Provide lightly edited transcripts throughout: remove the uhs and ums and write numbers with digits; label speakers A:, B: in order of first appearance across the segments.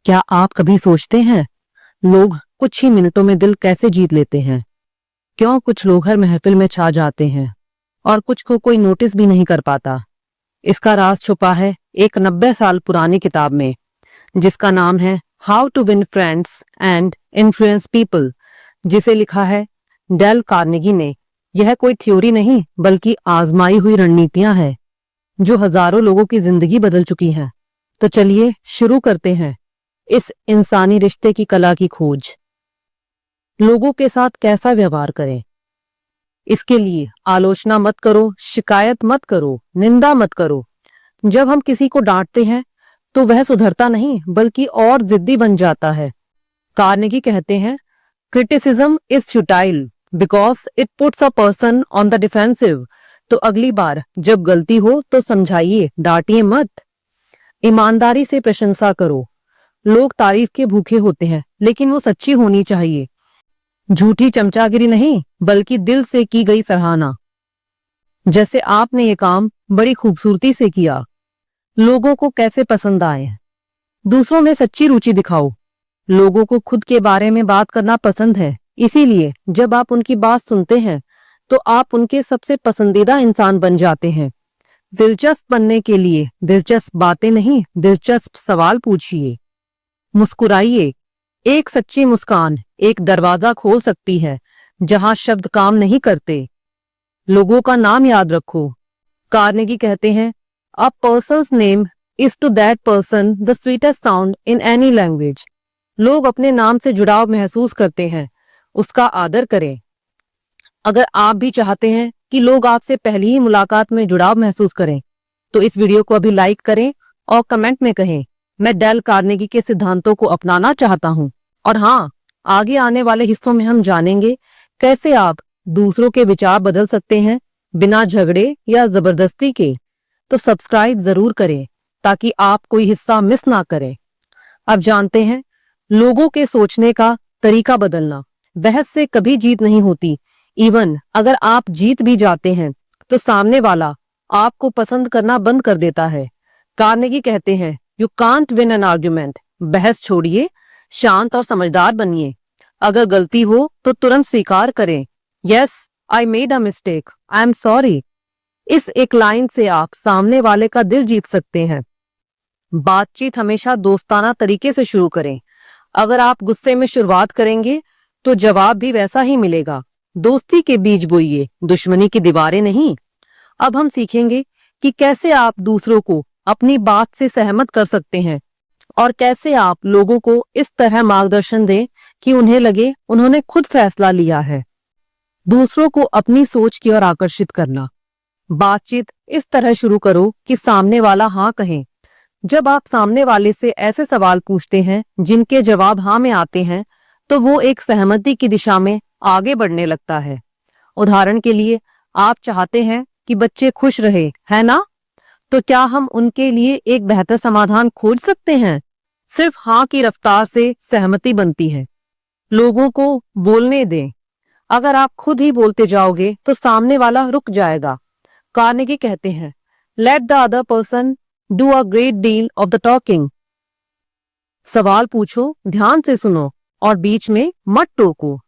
A: क्या आप कभी सोचते हैं लोग कुछ ही मिनटों में दिल कैसे जीत लेते हैं? क्यों कुछ लोग हर महफिल में छा जाते हैं और कुछ को कोई नोटिस भी नहीं कर पाता? इसका राज छुपा है एक 90 साल पुरानी किताब में, जिसका नाम है how to win friends and influence people, जिसे लिखा है डेल कार्नेगी ने। यह कोई थ्योरी नहीं बल्कि आजमाई हुई रणनीतियां हैं जो हजारों लोगों की जिंदगी बदल चुकी हैं। तो चलिए शुरू करते हैं इस इंसानी रिश्ते की कला की खोज। लोगों के साथ कैसा व्यवहार करें? इसके लिए आलोचना मत करो, शिकायत मत करो, निंदा मत करो। जब हम किसी को डांटते हैं तो वह सुधरता नहीं बल्कि और जिद्दी बन जाता है। कार्नेगी कहते हैं, criticism is futile because it puts a person on the defensive. तो अगली बार जब गलती हो तो समझाइए, डांटिए मत। ईमानदारी से प्रशंसा करो। लोग तारीफ के भूखे होते हैं, लेकिन वो सच्ची होनी चाहिए। झूठी चमचागिरी नहीं बल्कि दिल से की गई सराहना। जैसे आपने ये काम बड़ी खूबसूरती से किया। लोगों को कैसे पसंद आए? दूसरों में सच्ची रुचि दिखाओ। लोगों को खुद के बारे में बात करना पसंद है, इसीलिए जब आप उनकी बात सुनते हैं तो आप उनके सबसे पसंदीदा इंसान बन जाते हैं। दिलचस्प बनने के लिए दिलचस्प बातें नहीं, दिलचस्प सवाल पूछिए। मुस्कुराइए। एक सच्ची मुस्कान एक दरवाजा खोल सकती है जहां शब्द काम नहीं करते। लोगों का नाम याद रखो। कार्नेगी कहते हैं, a person's name is to that person the sweetest sound in any language. लोग अपने नाम से जुड़ाव महसूस करते हैं, उसका आदर करें। अगर आप भी चाहते हैं कि लोग आपसे पहली ही मुलाकात में जुड़ाव महसूस करें, तो इस वीडियो को अभी लाइक करें और कमेंट में कहें, मैं डेल कार्नेगी के सिद्धांतों को अपनाना चाहता हूं। और हाँ, आगे आने वाले हिस्सों में हम जानेंगे कैसे आप दूसरों के विचार बदल सकते हैं बिना झगड़े या जबरदस्ती के। तो सब्सक्राइब जरूर करें ताकि आप कोई हिस्सा मिस ना करें। अब जानते हैं लोगों के सोचने का तरीका बदलना। बहस से कभी जीत नहीं होती। इवन अगर आप जीत भी जाते हैं तो सामने वाला आपको पसंद करना बंद कर देता है। कार्नेगी कहते हैं, you can't win an argument. बहस छोड़िए, शांत और समझदार बनिए। अगर गलती हो तो तुरंत स्वीकार करें। Yes, I made a mistake, I am sorry. इस एक लाइन से आप सामने वाले का दिल जीत सकते हैं। बातचीत हमेशा दोस्ताना तरीके से शुरू करें। अगर आप गुस्से में शुरुआत करेंगे तो जवाब भी वैसा ही मिलेगा। दोस्ती के बीज बोइए, दुश्मनी की दीवारें नहीं। अब हम सीखेंगे कि कैसे आप दूसरों को अपनी बात से सहमत कर सकते हैं और कैसे आप लोगों को इस तरह मार्गदर्शन दें कि उन्हें लगे उन्होंने खुद फैसला लिया है। दूसरों को अपनी सोच की ओर आकर्षित करना। बातचीत इस तरह शुरू करो कि सामने वाला हाँ कहे। जब आप सामने वाले से ऐसे सवाल पूछते हैं जिनके जवाब हाँ में आते हैं, तो वो एक सहमति की दिशा में आगे बढ़ने लगता है। उदाहरण के लिए, आप चाहते हैं कि बच्चे खुश रहे, है ना? तो क्या हम उनके लिए एक बेहतर समाधान खोज सकते हैं? सिर्फ हाँ की रफ्तार से सहमति बनती है। लोगों को बोलने दें। अगर आप खुद ही बोलते जाओगे तो सामने वाला रुक जाएगा। कार्नेगी कहते हैं, late the other person do a great deal of the talking. सवाल पूछो, ध्यान से सुनो और बीच में मत टोको।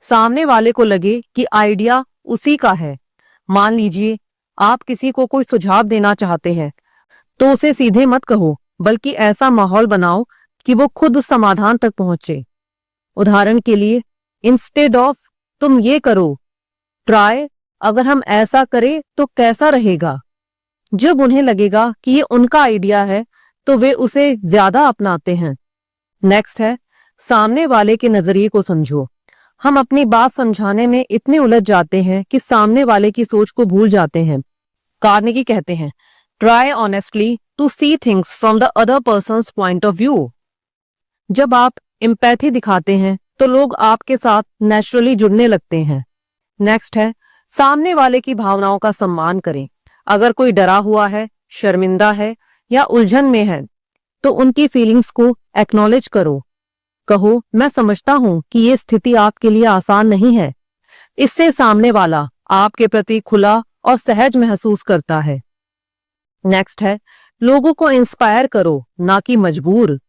A: सामने वाले को लगे कि आइडिया उसी का है। मान लीजिए आप किसी को कोई सुझाव देना चाहते हैं, तो उसे सीधे मत कहो बल्कि ऐसा माहौल बनाओ कि वो खुद उस समाधान तक पहुंचे। उदाहरण के लिए, इंस्टेड ऑफ तुम ये करो, ट्राई अगर हम ऐसा करें तो कैसा रहेगा। जब उन्हें लगेगा कि ये उनका आइडिया है तो वे उसे ज्यादा अपनाते हैं। नेक्स्ट है, सामने वाले के नजरिए को समझो। हम अपनी बात समझाने में इतने उलझ जाते हैं कि सामने वाले की सोच को भूल जाते हैं। कार्नेगी कहते हैं, try honestly to see things from the other person's point of view. जब आप एम्पैथी दिखाते हैं तो लोग आपके साथ नेचुरली जुड़ने लगते हैं। नेक्स्ट है, सामने वाले की भावनाओं का सम्मान करें। अगर कोई डरा हुआ है, शर्मिंदा है या उलझन में है, तो उनकी फीलिंग्स को एक्नॉलेज करो। कहो, मैं समझता हूं कि ये स्थिति आपके लिए आसान नहीं है। इससे सामने वाला आपके प्रति खुला और सहज महसूस करता है। नेक्स्ट है, लोगों को इंस्पायर करो, ना कि मजबूर।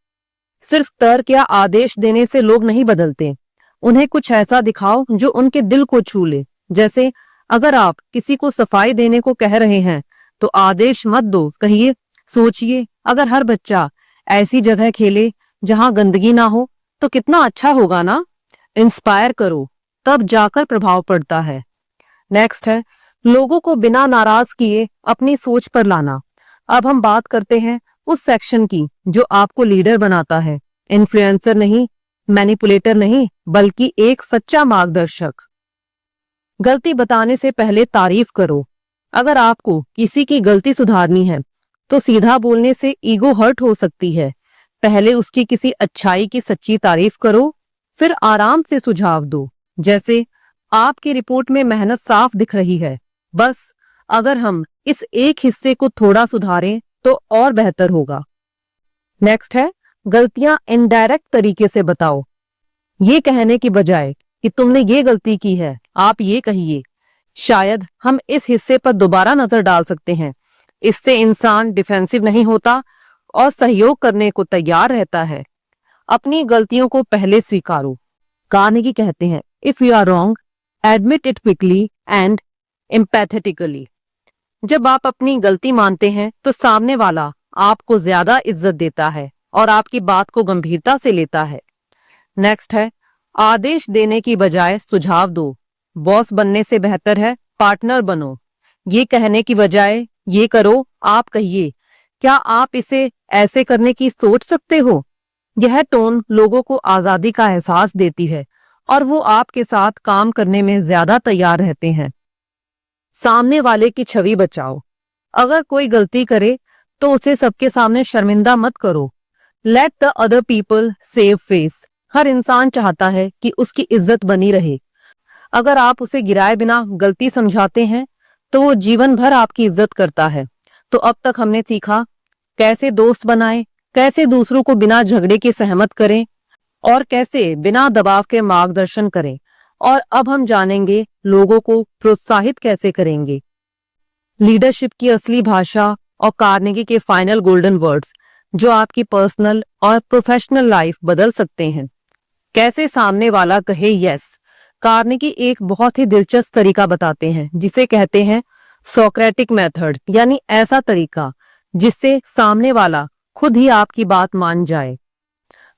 A: सिर्फ तर्क या आदेश देने से लोग नहीं बदलते। उन्हें कुछ ऐसा दिखाओ जो उनके दिल को छू ले। जैसे अगर आप किसी को सफाई देने को कह रहे हैं तो आदेश मत दो, कहिए सोचिए अगर हर बच्चा ऐसी जगह खेले जहां गंदगी ना हो तो कितना अच्छा होगा ना। इंस्पायर करो, तब जाकर प्रभाव पड़ता है। नेक्स्ट है लोगों को बिना नाराज किए अपनी सोच पर लाना। अब हम बात करते हैं उस सेक्शन की जो आपको लीडर बनाता है। इन्फ्लुएंसर नहीं, मैनिपुलेटर नहीं, बल्कि एक सच्चा मार्गदर्शक। गलती बताने से पहले तारीफ करो। अगर आपको किसी की गलती सुधारनी है तो सीधा बोलने से ईगो हर्ट हो सकती है। पहले उसकी किसी अच्छाई की सच्ची तारीफ करो, फिर आराम से सुझाव दो। जैसे आपकी रिपोर्ट में मेहनत साफ दिख रही है, बस अगर हम इस एक हिस्से को थोड़ा सुधारें तो और बेहतर होगा। नेक्स्ट है गलतियां इनडायरेक्ट तरीके से बताओ। ये कहने की बजाय कि तुमने ये गलती की है, आप ये कहिए शायद हम इस हिस्से पर दोबारा नजर डाल सकते हैं। इससे इंसान डिफेंसिव नहीं होता और सहयोग करने को तैयार रहता है। अपनी गलतियों को पहले स्वीकारो। कार्नेगी कहते हैं if you are wrong admit it quickly and empathetically. जब आप अपनी गलती मानते हैं तो सामने वाला आपको ज्यादा इज्जत देता है और आपकी बात को गंभीरता से लेता है। नेक्स्ट है आदेश देने की बजाय सुझाव दो। बॉस बनने से बेहतर है पार्टनर बनो। ये कहने की बजाय ये करो, आप कहिए क्या आप इसे ऐसे करने की सोच सकते हो। यह टोन लोगों को आजादी का एहसास देती है और वो आपके साथ काम करने में ज्यादा तैयार रहते हैं। सामने वाले की छवि बचाओ। अगर कोई गलती करे तो उसे सबके सामने शर्मिंदा मत करो। Let the other people save face. हर इंसान चाहता है कि उसकी इज्जत बनी रहे। अगर आप उसे गिराए बिना गलती समझाते हैं तो वो जीवन भर आपकी इज्जत करता है। तो अब तक हमने सीखा कैसे दोस्त बनाएं, कैसे दूसरों को बिना झगड़े के सहमत करें और कैसे बिना दबाव के मार्गदर्शन करें। और अब हम जानेंगे लोगों को प्रोत्साहित कैसे करेंगे। लीडरशिप की असली भाषा और कार्नेगी के फाइनल गोल्डन वर्ड्स जो आपकी पर्सनल और प्रोफेशनल लाइफ बदल सकते हैं। कैसे सामने वाला कहे यस। कार्नेगी एक बहुत ही दिलचस्प तरीका बताते हैं जिसे कहते हैं सोक्रेटिक मेथड, यानी ऐसा तरीका जिससे सामने वाला खुद ही आपकी बात मान जाए।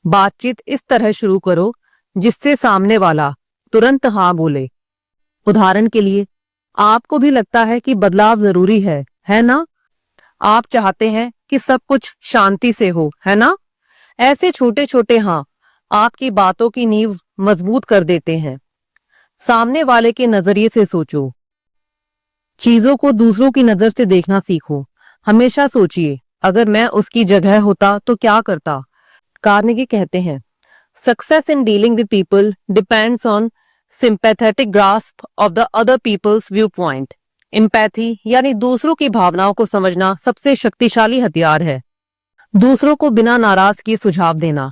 A: बातचीत इस तरह शुरू करो जिससे सामने वाला तुरंत हाँ बोले। उदाहरण के लिए आपको भी लगता है कि बदलाव जरूरी है ना। आप चाहते हैं कि सब कुछ शांति से हो, है ना। ऐसे छोटे छोटे हाँ आपकी बातों की नींव मजबूत कर देते हैं। सामने वाले के नजरिए से सोचो। चीजों को दूसरों की नजर से देखना सीखो। हमेशा सोचिए अगर मैं उसकी जगह होता तो क्या करता। कार्नेगी कहते हैं success in dealing with people depends on sympathetic grasp of the other people's view point. Empathy यानी दूसरों की भावनाओं को समझना सबसे शक्तिशाली हथियार है। दूसरों को बिना नाराज किए सुझाव देना।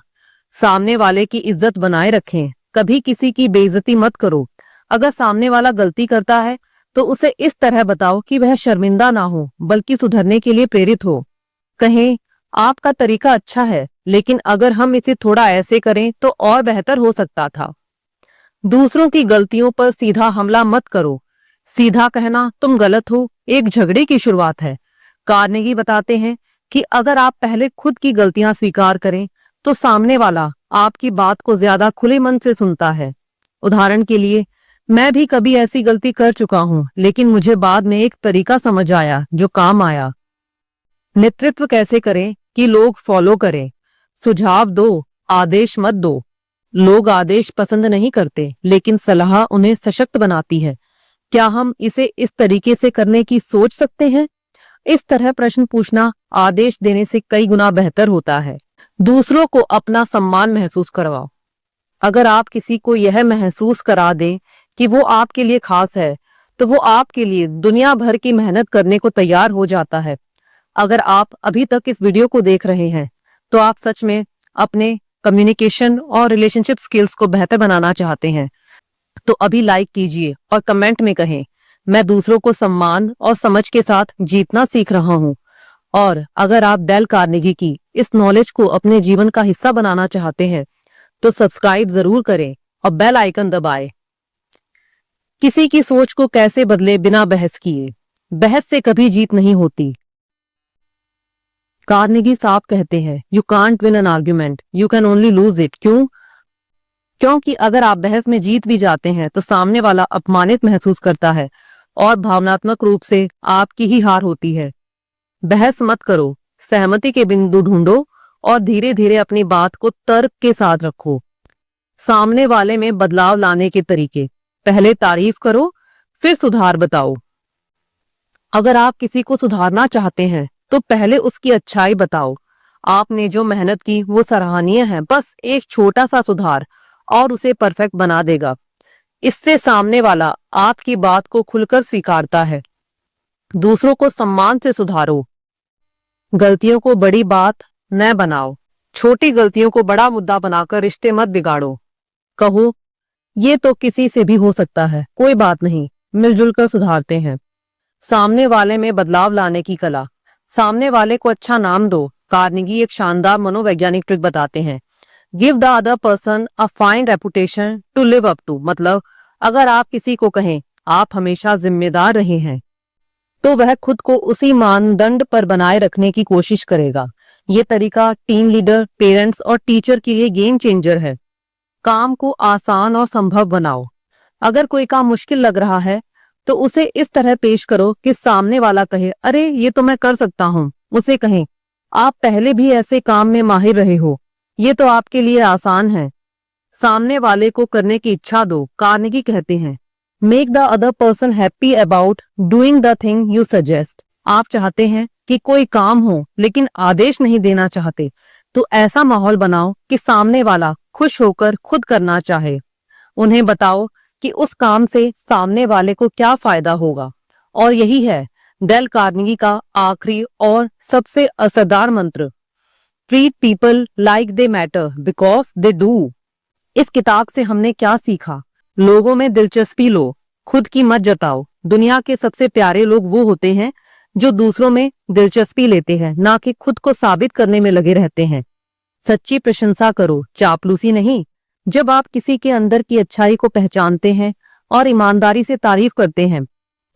A: सामने वाले की इज्जत बनाए रखें, कभी किसी की बेइज्जती मत करो। अगर सामने वाला गलती करता है तो उसे इस तरह बताओ कि वह शर्मिंदा ना हो बल्कि सुधरने के लिए प्रेरित हो। कहें आपका तरीका अच्छा है लेकिन अगर हम इसे थोड़ा ऐसे करें तो और बेहतर हो सकता था। दूसरों की गलतियों पर सीधा हमला मत करो। सीधा कहना तुम गलत हो एक झगड़े की शुरुआत है। कार्नेगी बताते हैं कि अगर आप पहले खुद की गलतियां स्वीकार करें तो सामने वाला आपकी बात को ज्यादा खुले मन से सुनता है। उदाहरण के लिए मैं भी कभी ऐसी गलती कर चुका हूं लेकिन मुझे बाद में एक तरीका समझ आया जो काम आया। नेतृत्व कैसे करें कि लोग फॉलो करें। सुझाव दो, आदेश मत दो। लोग आदेश पसंद नहीं करते लेकिन सलाह उन्हें सशक्त बनाती है। क्या हम इसे इस तरीके से करने की सोच सकते हैं। इस तरह प्रश्न पूछना आदेश देने से कई गुना बेहतर होता है। दूसरों को अपना सम्मान महसूस करवाओ। अगर आप किसी को यह महसूस करा दें कि वो आपके लिए खास है तो वो आपके लिए दुनिया भर की मेहनत करने को तैयार हो जाता है। अगर आप अभी तक इस वीडियो को देख रहे हैं तो आप सच में अपने कम्युनिकेशन और रिलेशनशिप स्किल्स को बेहतर बनाना चाहते हैं तो अभी लाइक कीजिए और कमेंट में कहें मैं दूसरों को सम्मान और समझ के साथ जीतना सीख रहा हूं। और अगर आप डेल कार्नेगी की इस नॉलेज को अपने जीवन का हिस्सा बनाना चाहते हैं तो सब्सक्राइब जरूर करें और बेल आइकन दबाएं। किसी की सोच को कैसे बदले बिना बहस किए? बहस से कभी जीत नहीं होती। कार्नेगी साहब कहते हैं, you can't win an argument, you can only lose it. क्यों? क्योंकि अगर आप बहस में जीत भी जाते हैं तो सामने वाला अपमानित महसूस करता है और भावनात्मक रूप से आपकी ही हार होती है। बहस मत करो, सहमति के बिंदु ढूंढो और धीरे धीरे अपनी बात को तर्क के साथ रखो। सामने वाले में बदलाव लाने के तरीके: पहले तारीफ करो, फिर सुधार बताओ। अगर आप किसी को सुधारना चाहते हैं तो पहले उसकी अच्छाई बताओ। आपने जो मेहनत की वो सराहनीय है, बस एक छोटा सा सुधार और उसे परफेक्ट बना देगा। इससे सामने वाला आपकी बात को खुलकर स्वीकारता है। दूसरों को सम्मान से सुधारो। गलतियों को बड़ी बात न बनाओ। छोटी गलतियों को बड़ा मुद्दा बनाकर रिश्ते मत बिगाड़ो। कहो, ये तो किसी से भी हो सकता है, कोई बात नहीं, मिलजुल कर सुधारते हैं। सामने वाले में बदलाव लाने की कला। सामने वाले को अच्छा नाम दो। कार्नेगी एक शानदार मनोवैज्ञानिक ट्रिक बताते हैं, give the other person a fine reputation to live up to. मतलब अगर आप किसी को कहें आप हमेशा जिम्मेदार रहे हैं तो वह खुद को उसी मानदंड पर बनाए रखने की कोशिश करेगा। ये तरीका टीम लीडर, पेरेंट्स और टीचर के लिए गेम चेंजर है। काम को आसान और संभव बनाओ। अगर कोई काम मुश्किल लग रहा है तो उसे इस तरह पेश करो कि सामने वाला कहे, अरे ये तो मैं कर सकता हूँ। उसे कहें, आप पहले भी ऐसे काम में माहिर रहे हो, ये तो आपके लिए आसान है। सामने वाले को करने की इच्छा दो। कार्नेगी कहते हैं, make the other person happy about doing the thing you suggest. आप चाहते हैं कि कोई काम हो लेकिन आदेश नहीं देना चाहते, तो ऐसा माहौल बनाओ कि सामने वाला खुश होकर खुद करना चाहे। उन्हें बताओ कि उस काम से सामने वाले को क्या फायदा होगा। और यही है डेल कार्नेगी का आखिरी और सबसे असरदार मंत्र, treat people like they matter because they do. इस किताब से हमने क्या सीखा? लोगों में दिलचस्पी लो, खुद की मत जताओ। दुनिया के सबसे प्यारे लोग वो होते हैं जो दूसरों में दिलचस्पी लेते हैं, ना कि खुद को साबित करने में लगे रहते हैं। सच्ची प्रशंसा करो, चापलूसी नहीं। जब आप किसी के अंदर की अच्छाई को पहचानते हैं और ईमानदारी से तारीफ करते हैं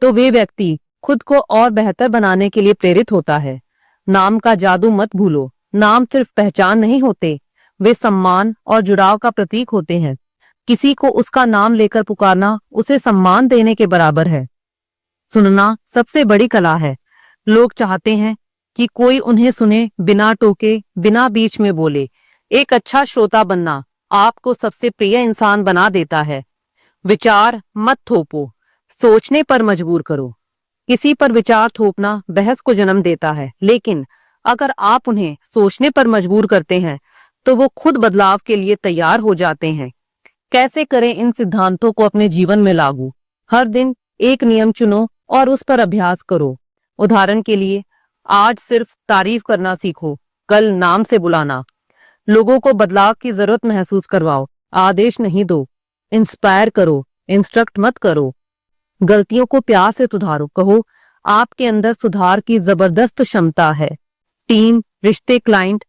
A: तो वे व्यक्ति खुद को और बेहतर बनाने के लिए प्रेरित होता है। नाम का जादू मत भूलो। नाम सिर्फ पहचान नहीं होते, वे सम्मान और जुड़ाव का प्रतीक होते हैं। किसी को उसका नाम लेकर पुकारना उसे सम्मान देने के बराबर है। सुनना सबसे बड़ी कला है। लोग चाहते हैं कि कोई उन्हें सुने, बिना टोके, बिना बीच में बोले। एक अच्छा श्रोता बनना आपको सबसे प्रिय इंसान बना देता है। विचार मत थोपो, सोचने पर मजबूर करो। किसी पर विचार थोपना बहस को जन्म देता है, लेकिन अगर आप उन्हें सोचने पर मजबूर करते हैं तो वो खुद बदलाव के लिए तैयार हो जाते हैं। कैसे करें इन सिद्धांतों को अपने जीवन में लागू? हर दिन एक नियम चुनो और उस पर अभ्यास करो। उदाहरण के लिए, आज सिर्फ तारीफ करना सीखो, कल नाम से बुलाना। लोगों को बदलाव की जरूरत महसूस करवाओ, आदेश नहीं दो। इंस्पायर करो, इंस्ट्रक्ट मत करो। गलतियों को प्यार से सुधारो। कहो, आपके अंदर सुधार की जबरदस्त क्षमता है। टीम, रिश्ते, क्लाइंट,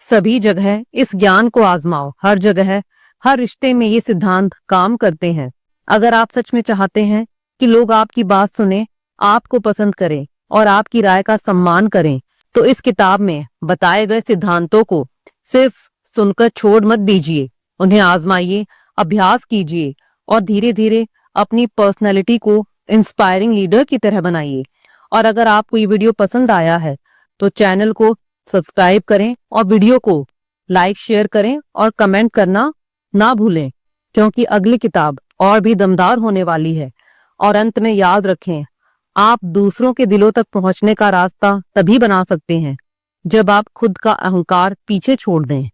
A: सभी जगह इस ज्ञान को आजमाओ। हर जगह, हर रिश्ते में ये सिद्धांत काम करते हैं। अगर आप सच में चाहते हैं कि लोग आपकी बात सुने, आपको पसंद करें और आपकी राय का सम्मान करें, तो इस किताब में बताए गए सिद्धांतों को सिर्फ सुनकर छोड़ मत दीजिए। उन्हें आजमाइए, अभ्यास कीजिए और धीरे धीरे अपनी पर्सनैलिटी को इंस्पायरिंग लीडर की तरह बनाइए। और अगर आपको ये वीडियो पसंद आया है तो चैनल को सब्सक्राइब करें और वीडियो को लाइक, शेयर करें और कमेंट करना ना भूलें, क्योंकि अगली किताब और भी दमदार होने वाली है। और अंत में याद रखें, आप दूसरों के दिलों तक पहुंचने का रास्ता तभी बना सकते हैं जब आप खुद का अहंकार पीछे छोड़ दें।